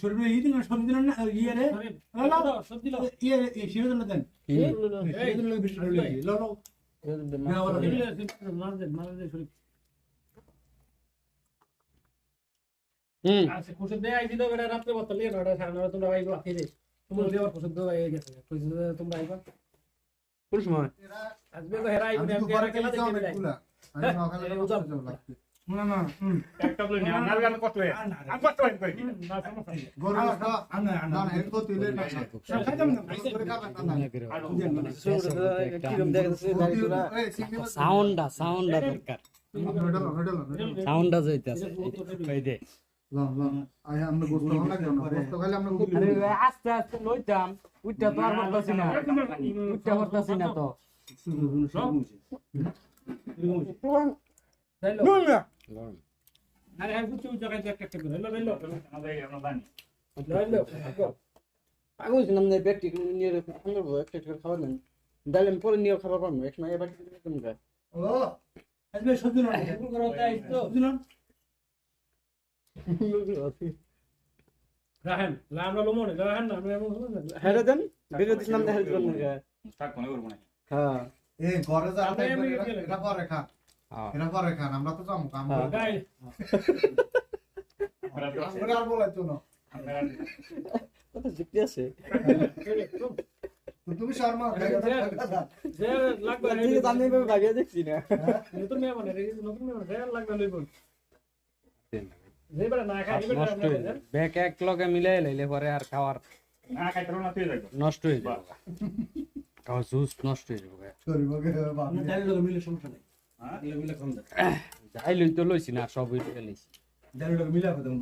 শরীরে এই দিন সবজি দিন না ইয়ে রে সবজি লাও ইয়ে এই শিরো দিন দেন এই শিরো দিন বেশি লাগি লো লো মার দে শরীর হুম আচ্ছা কোশে দে আইছি তো বেটা রাতে বতল লিয়ে 9টা 9:30 তোমরা আইবা আতে রে তোমরা দেওয়ার কোশে দে আই গেছে কইছে তোমরা আইবা কোন সময় আজকে তো হেরাই আমি তো হেরা পরে খেলা খেলা দেখতে দেখতে যাই আমি সকালে লাগছে না না একটা বলে না আর গান কত হয় আর কত হয় কই না সমস্যা নেই গরু মাছটা আনা আনা না এর তো তুলে না খাইতাম না করে খাবেন না কিরম দেখাচ্ছে দাড়িগুলা এই সিঙ্গি মাছ সাউন্ডটা দরকার সাউন্ডটা যাইতাছে কই দে লা লা আই আমরা গোস্ত না কেন গোস্ত খাইলে আমরা খুব আরে আস্তে আস্তে লইতাম উঠটা তো আর পারতাছি না উঠটা পারতাছি না তো যাইলো গরম আরে হ্যাঁ বুঝছো জায়গায় একটা করে লইলো আমাদের আমরা জানি লইলো পাগল ছিলাম না ব্যক্তি নিয়ে আমরা একটা খাবার নেন ডালে পরে নিয়ে খাবার পারবো এক সময় এবার তুমি খায় ও আজকে সবজি না ভুল করে আইছো সবজি না রাহেন আমরা লোমনে রাহেন না আমরা হ্যাঁ দেন ভিডিও দিছিলাম দেখা দিলাম না থাক মনে করব না হ্যাঁ এই ঘরে যা এটা পরে খা এটা পরে খান আমরা তো যাবো কাম করে গাই আমরা আর বলাইতো না কত যুক্তি আছে তো তুমি শর্মা যে লাগবে ঠিক আছে আমি এভাবে ভাবিয়ে দেখছি না নতুন মেয়ে মানে নতুন মেয়ে যে লাগবে লইব যে বেটা না খাই নষ্ট হয়ে যাবে ব্যাগ এক লগে মিলাই লাইলে পরে আর খাওয়ার না খাইতে না তুই যাইতো নষ্ট হয়ে যাবে খাওয়া জুস নষ্ট হয়ে যাবে সরি বগে না জানি লোক মিলে সমস্যা নাই হ্যাঁ মিলে কম দেয় যাই লই তো লইছি না সব লইছি জানি লোক মিলে হবে তখন